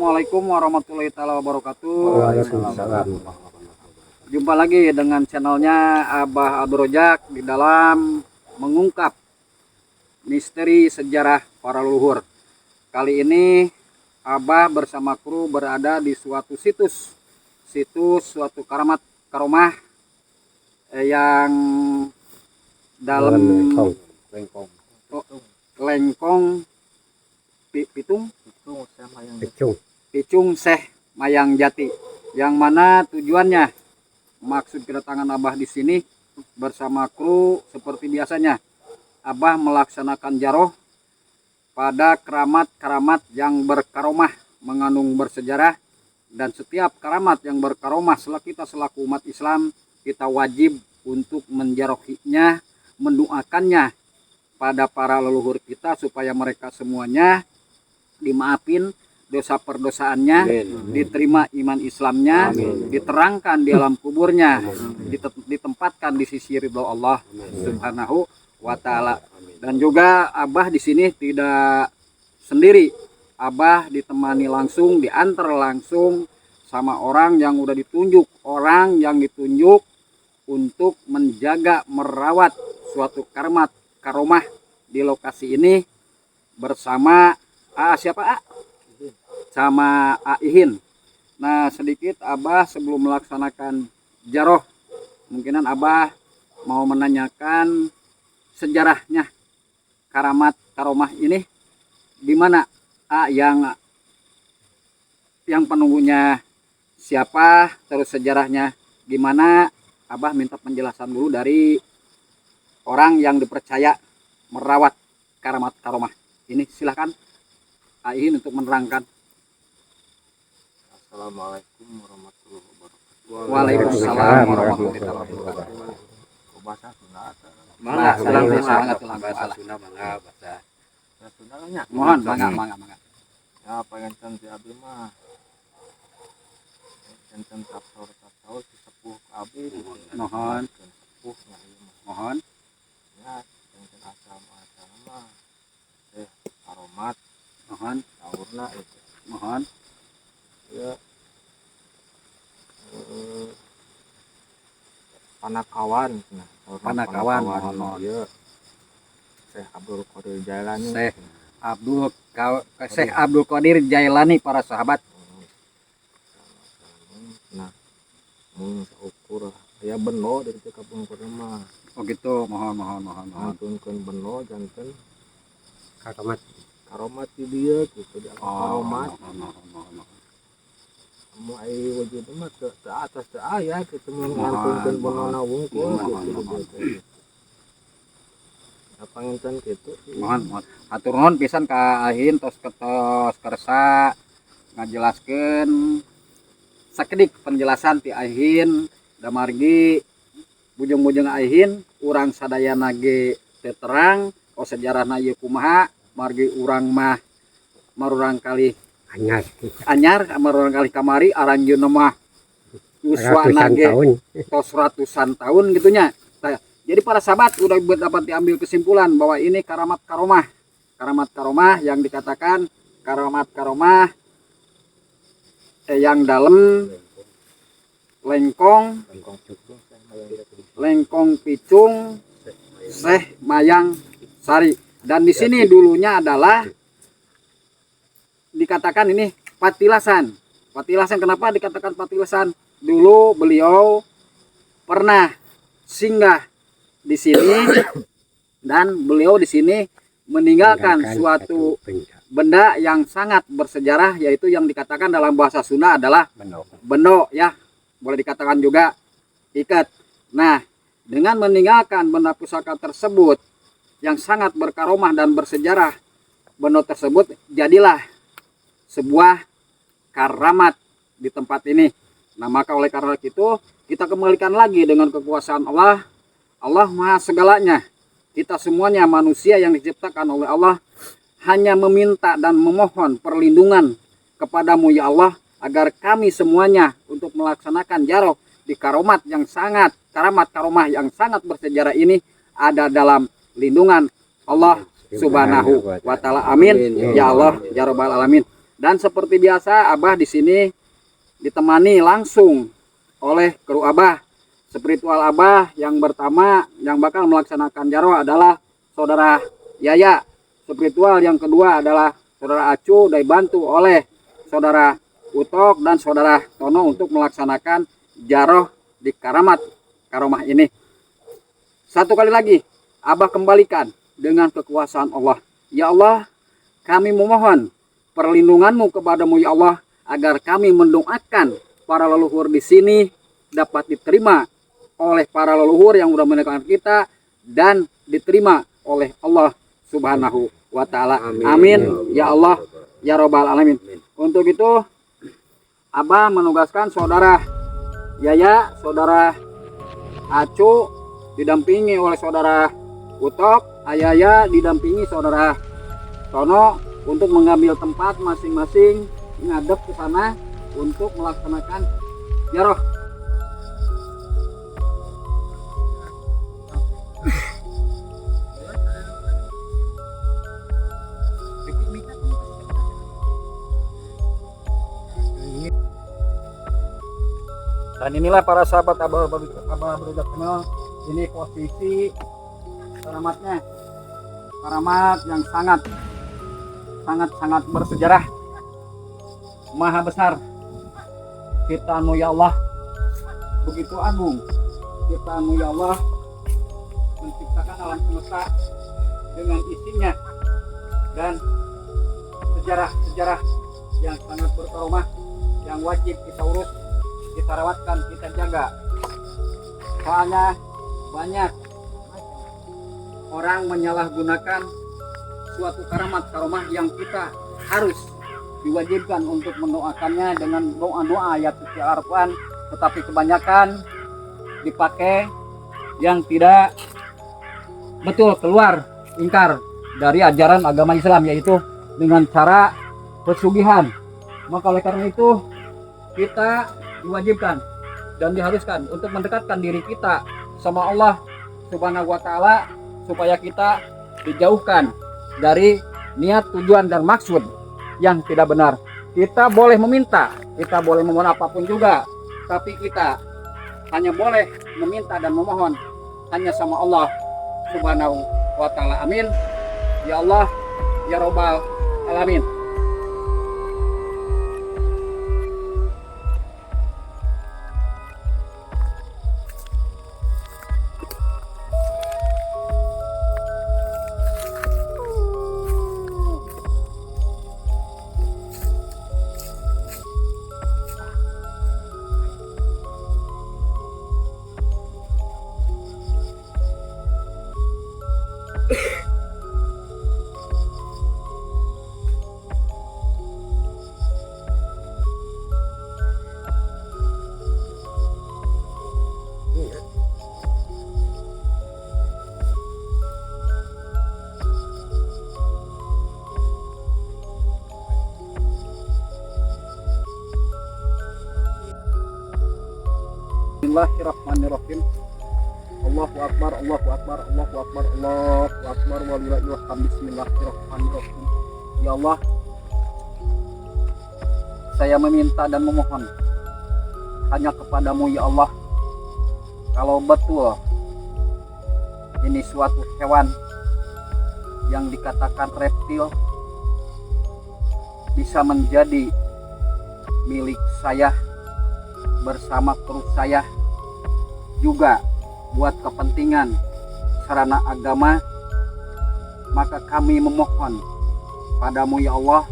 Assalamualaikum warahmatullahi wabarakatuh. Waalaikumsalam. Jumpa lagi dengan channelnya Abah Abdul Rojak di dalam mengungkap misteri sejarah para leluhur. Kali ini Abah bersama kru berada di suatu situs suatu karomah yang dalam lengkong Picung Syekh Mayang Jati, yang mana tujuannya maksud kedatangan Abah di sini bersama kru seperti biasanya. Abah melaksanakan jaroh pada keramat-keramat yang berkaromah mengandung bersejarah, dan setiap keramat yang berkaromah kita selaku umat Islam kita wajib untuk menjarohinya, mendoakannya pada para leluhur kita supaya mereka semuanya dimaafin dosa perdosaannya, diterima iman Islamnya, diterangkan di alam kuburnya, ditempatkan di sisi ridho Allah Subhanahu wa Ta'ala. Dan juga Abah di sini tidak sendiri, Abah ditemani langsung, diantar langsung sama orang yang udah ditunjuk, untuk menjaga merawat suatu karomah di lokasi ini bersama siapa sama Ihin. Nah, sedikit Abah sebelum melaksanakan jaroh, mungkinan Abah mau menanyakan sejarahnya karomah ini, di mana yang penunggunya siapa, terus sejarahnya gimana. Abah minta penjelasan dulu dari orang yang dipercaya merawat karomah ini. Silahkan Ihin untuk menerangkan. Assalamualaikum warahmatullahi wabarakatuh. Waalaikumsalam warahmatullahi wabarakatuh. Bahasa Sunda. Mohon mangga. Ya pengen cantik abi mah. Enten tapsor si sepuh abi. Mohon. Sepuhnya ieu mah. Mohon. Ya enten asal mah. Aromat. Mohon. Saurna itu. Mohon. Ya. Panakawan mohon. Ya. Syekh Abdul Qadir Jailani. Syekh Abdul Qadir Jailani, para sahabat. Nah, mun saukur aya beno dari kampung mah. Oh gitu, mohon. Ngantunkeun beno janten karomat di dia gitu, di karomat. Mau ai wujud mah ke atas teh aya kitu ngantunkeun beno wungkul gitu. Apa ngenten kitu? Mohon. Hatur nuhun pisan ka Ihin tos kersa ngajelaskeun sakedik penjelasan ti Ihin, da margi bujung-bujung Ihin urang sadayana ge teu terang sejarahna ieu kumaha, margi urang mah marurang kali anyar marurang kali kamari aranjeunna mah uswana ge tos ratusan tahun gitunya. Jadi para sahabat udah dapat diambil kesimpulan bahwa ini karamat-karomah yang dikatakan karamat-karomah yang dalam lengkong Picung Syekh Mayang Sari. Dan di sini dulunya adalah dikatakan ini patilasan. Kenapa dikatakan patilasan? Dulu beliau pernah singgah di sini dan beliau di sini meninggalkan suatu benda yang sangat bersejarah, yaitu yang dikatakan dalam bahasa Sunda adalah bendo ya, boleh dikatakan juga ikat. Nah, dengan meninggalkan benda pusaka tersebut yang sangat berkaromah dan bersejarah, bendo tersebut jadilah sebuah karamat di tempat ini. Nah, maka oleh karena itu kita kembalikan lagi dengan kekuasaan Allah. Allah Maha segalanya. Kita semuanya manusia yang diciptakan oleh Allah hanya meminta dan memohon perlindungan kepadamu ya Allah, agar kami semuanya untuk melaksanakan jaroh di karamat karomah yang sangat bersejarah ini ada dalam lindungan Allah Subhanahu wa Ta'ala. Amin ya Allah ya Rabbal Alamin. Dan seperti biasa Abah di sini ditemani langsung oleh kru Abah. Spiritual Abah yang pertama yang bakal melaksanakan jaroh adalah saudara Yaya. Spiritual yang kedua adalah saudara Acu, dibantu oleh saudara Utok dan saudara Tono untuk melaksanakan jaroh di Karamat Karomah ini. Satu kali lagi Abah kembalikan dengan kekuasaan Allah. Ya Allah, kami memohon perlindungan-Mu kepadamu ya Allah, agar kami mendoakan para leluhur di sini dapat diterima oleh para leluhur yang sudah meninggalkan kita dan diterima oleh Allah Subhanahu wa taala. Amin. Ya Allah, ya Rabbal alamin. Untuk itu Abah menugaskan saudara Yaya, saudara Acu didampingi oleh saudara Utok, Ayaya didampingi saudara Tono untuk mengambil tempat masing-masing ngadep ke sana untuk melaksanakan jaroh. Dan inilah para sahabat Abah berucap kenal, ini posisi karamatnya, karamat yang sangat bersejarah, maha besar. Ciptaan-Mu ya Allah begitu agung. Ciptaan-Mu ya Allah menciptakan alam semesta dengan isinya dan sejarah-sejarah yang sangat berkaromah, yang wajib kita urus, kita rawatkan, kita jaga. Soalnya banyak orang menyalahgunakan suatu karomah yang kita harus diwajibkan untuk mendoakannya dengan doa-doa ayat suci Al-Quran, tetapi kebanyakan dipakai yang tidak betul, keluar ingkar dari ajaran agama Islam, yaitu dengan cara pesugihan. Maka oleh karena itu kita diwajibkan dan diharuskan untuk mendekatkan diri kita sama Allah Subhanahu wa taala supaya kita dijauhkan dari niat, tujuan dan maksud yang tidak benar. Kita boleh meminta, kita boleh memohon apapun juga, tapi kita hanya boleh meminta dan memohon hanya sama Allah Subhanahu wa taala. Amin. Ya Allah, ya Rabbal alamin. Bismillahirrahmanirrahim. Allahu akbar, Allahu akbar, Allahu akbar, Allahu akbar, walillahil hamd. Bismillahirrahmanirrahim. Ya Allah, saya meminta dan memohon hanya kepadamu ya Allah. Kalau betul ini suatu hewan yang dikatakan reptil bisa menjadi milik saya bersama kru saya, juga buat kepentingan sarana agama, maka kami memohon padamu ya Allah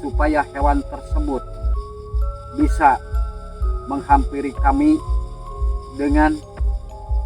supaya hewan tersebut bisa menghampiri kami dengan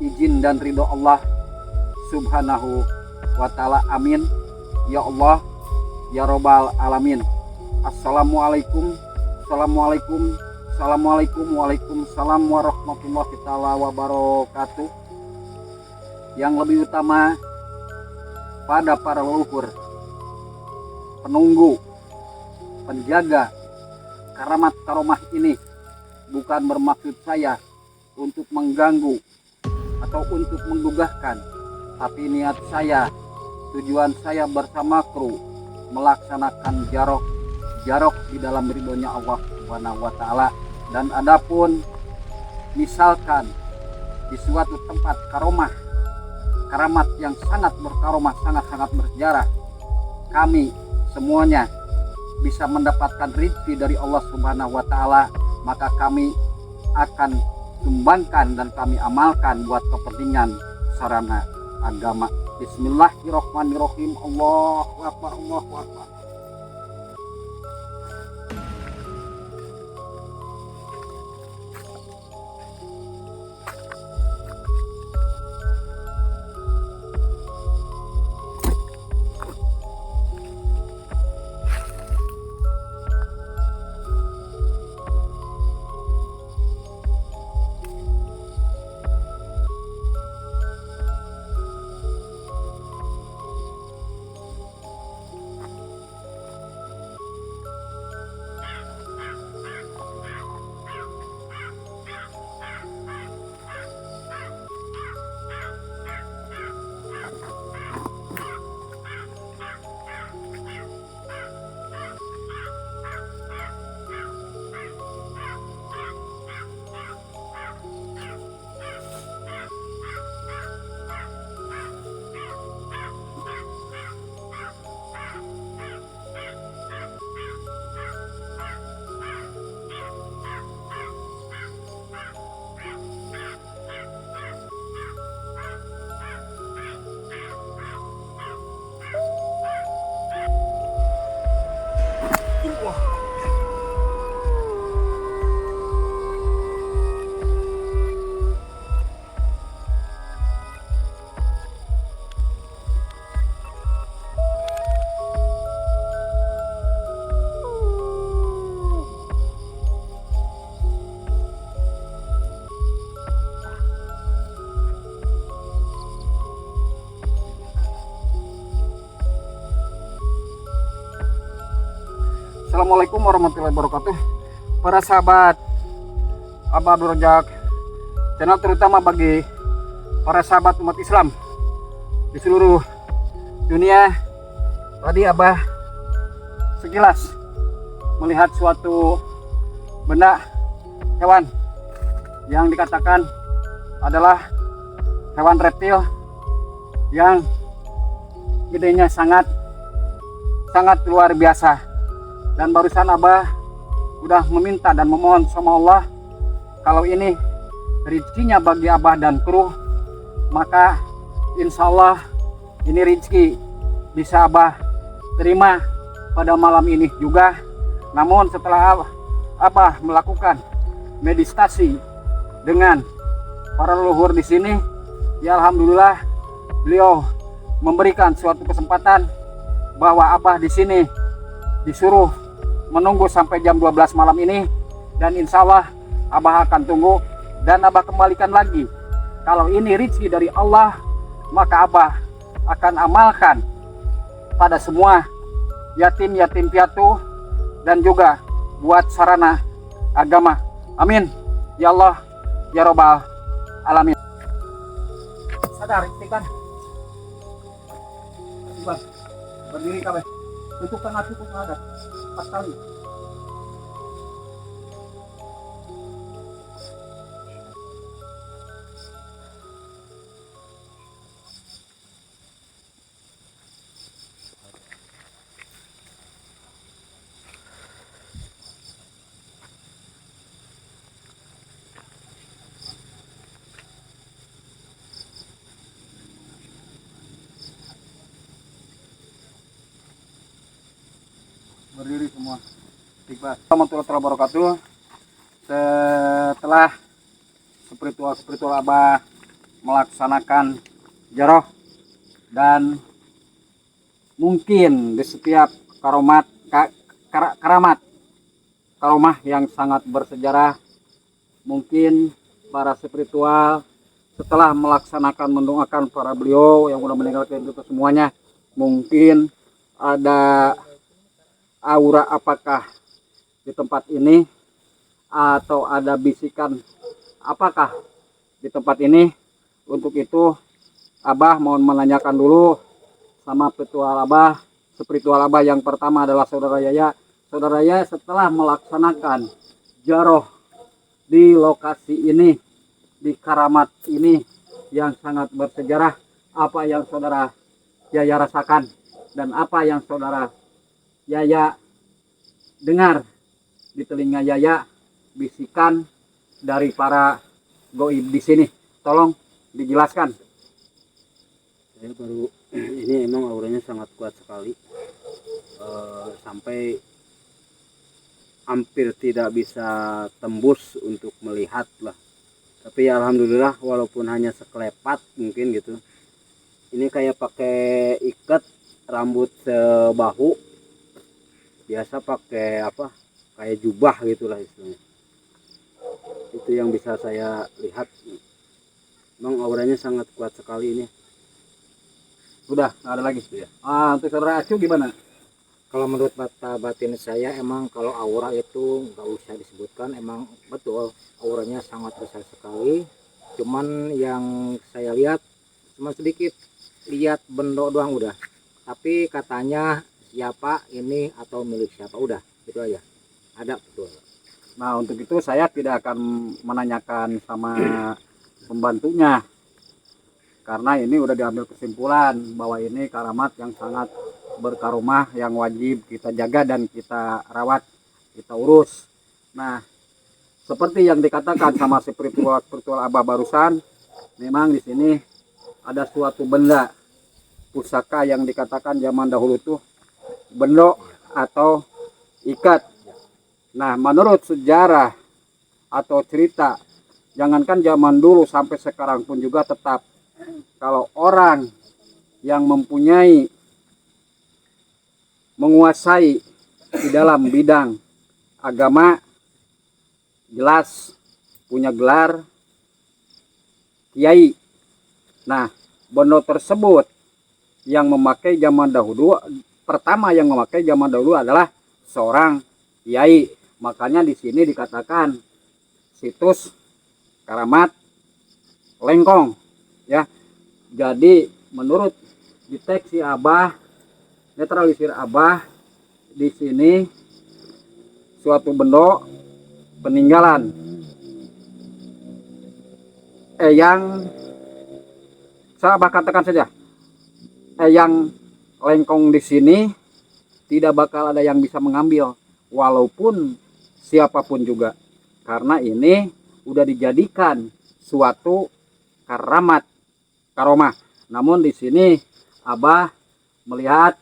izin dan ridho Allah Subhanahu wa ta'ala. Amin. Ya Allah, ya Rabbal alamin. Assalamualaikum, assalamualaikum, assalamualaikum, waalaikumsalam warahmatullahi taala wabarakatuh. Yang lebih utama pada para leluhur, penunggu, penjaga karamat karomah ini, bukan bermaksud saya untuk mengganggu atau untuk menggugahkan, tapi niat saya, tujuan saya bersama kru melaksanakan jaroh jarok di dalam ridhonya Allah Subhanahu wa taala. Dan adapun misalkan di suatu tempat karamat yang sangat berkaromah, sangat-sangat bersejarah, kami semuanya bisa mendapatkan rezeki dari Allah Subhanahu wa taala, maka kami akan sumbangkan dan kami amalkan buat kepentingan sarana agama. Bismillahirrahmanirrahim. Allahu akbar, Allahu akbar. Assalamualaikum warahmatullahi wabarakatuh. Para sahabat Abah Abdul Razak channel, terutama bagi para sahabat umat Islam di seluruh dunia. Tadi Abah sekilas melihat suatu benda hewan yang dikatakan adalah hewan reptil yang gedenya sangat luar biasa. Dan barusan Abah udah meminta dan memohon sama Allah, kalau ini rezekinya bagi Abah dan kru, maka insya Allah ini rezeki bisa Abah terima pada malam ini juga. Namun setelah Abah melakukan meditasi dengan para leluhur di sini, ya alhamdulillah beliau memberikan suatu kesempatan bahwa Abah di sini disuruh menunggu sampai jam 12 malam ini, dan insya Allah Abah akan tunggu dan Abah kembalikan lagi. Kalau ini rezeki dari Allah, maka Abah akan amalkan pada semua yatim piatu dan juga buat sarana agama. Amin ya Allah ya Rabbal alamin. Sadar istiqan. Berdiri kabeh. Tutup tengah, tutup ada 4 kali. Berdiri semua. Assalamualaikum warahmatullahi wabarakatuh. Setelah spiritual Abah melaksanakan jaroh, dan mungkin di setiap karomah yang sangat bersejarah, mungkin para spiritual setelah melaksanakan mendoakan para beliau yang sudah meninggalkan itu semuanya, mungkin ada aura apakah di tempat ini, atau ada bisikan apakah di tempat ini. Untuk itu Abah mohon menanyakan dulu sama spiritual Abah. Yang pertama adalah saudara Yaya. saudara ya setelah melaksanakan jaroh di lokasi ini, di karamat ini yang sangat bersejarah, apa yang saudara Yaya rasakan dan apa yang saudara Yaya dengar di telinga Yaya bisikan dari para goib di sini, tolong dijelaskan. Saya baru ini emang auranya sangat kuat sekali. Sampai hampir tidak bisa tembus untuk melihat lah, tapi ya alhamdulillah walaupun hanya sekelepat mungkin gitu. Ini kayak pakai ikat rambut sebahu, biasa pakai apa kayak jubah gitulah istilahnya. Itu yang bisa saya lihat, memang auranya sangat kuat sekali ini. Udah nggak ada lagi. Ya. Untuk saudara Acu gimana? Kalau menurut mata batin saya emang kalau aura itu nggak usah disebutkan, emang betul auranya sangat besar sekali. Cuman yang saya lihat cuma sedikit, lihat bendo doang udah. Tapi katanya siapa ini atau milik siapa, udah itu aja. Ada betul. Nah untuk itu saya tidak akan menanyakan sama pembantunya, karena ini udah diambil kesimpulan bahwa ini karamat yang sangat berkaromah yang wajib kita jaga dan kita rawat, kita urus. Nah seperti yang dikatakan sama spiritual Abah barusan, memang di sini ada suatu benda pusaka yang dikatakan zaman dahulu tuh bendo atau ikat. Nah menurut sejarah atau cerita, jangankan zaman dulu sampai sekarang pun juga tetap, kalau orang yang menguasai di dalam bidang agama, jelas punya gelar kiai. Nah bendo tersebut yang memakai zaman dahulu, pertama yang memakai zaman dahulu adalah seorang kiai. Makanya di sini dikatakan situs karamat Lengkong ya. Jadi menurut deteksi Abah, netralisir Abah, di sini suatu bendo peninggalan yang saya Abah katakan saja, yang Lengkong di sini tidak bakal ada yang bisa mengambil, walaupun siapapun juga, karena ini udah dijadikan suatu karomah. Namun di sini Abah melihat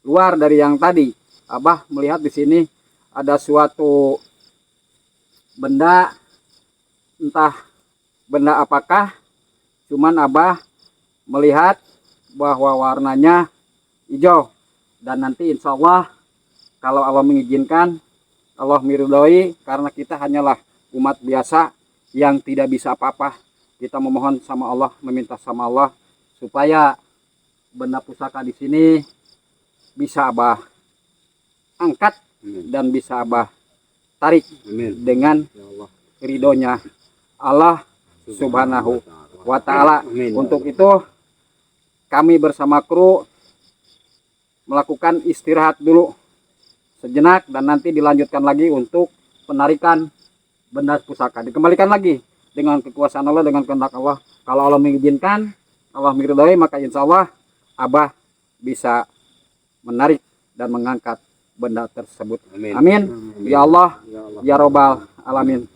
luar dari yang tadi. Abah melihat di sini ada suatu benda, entah benda apakah, cuman Abah melihat bahwa warnanya hijau. Dan nanti insya Allah kalau Allah mengizinkan, Allah meridhoi, karena kita hanyalah umat biasa yang tidak bisa apa-apa, kita memohon sama Allah, meminta sama Allah supaya benda pusaka di sini bisa Abah angkat dan bisa Abah tarik dengan ridhonya Allah Subhanahu wa Ta'ala. Untuk itu kami bersama kru melakukan istirahat dulu sejenak, dan nanti dilanjutkan lagi untuk penarikan benda pusaka. Dikembalikan lagi dengan kekuasaan Allah, dengan kehendak Allah. Kalau Allah mengizinkan, Allah meridhoi, maka insya Allah Abah bisa menarik dan mengangkat benda tersebut. Amin. Ya Allah, ya Robbal Alamin.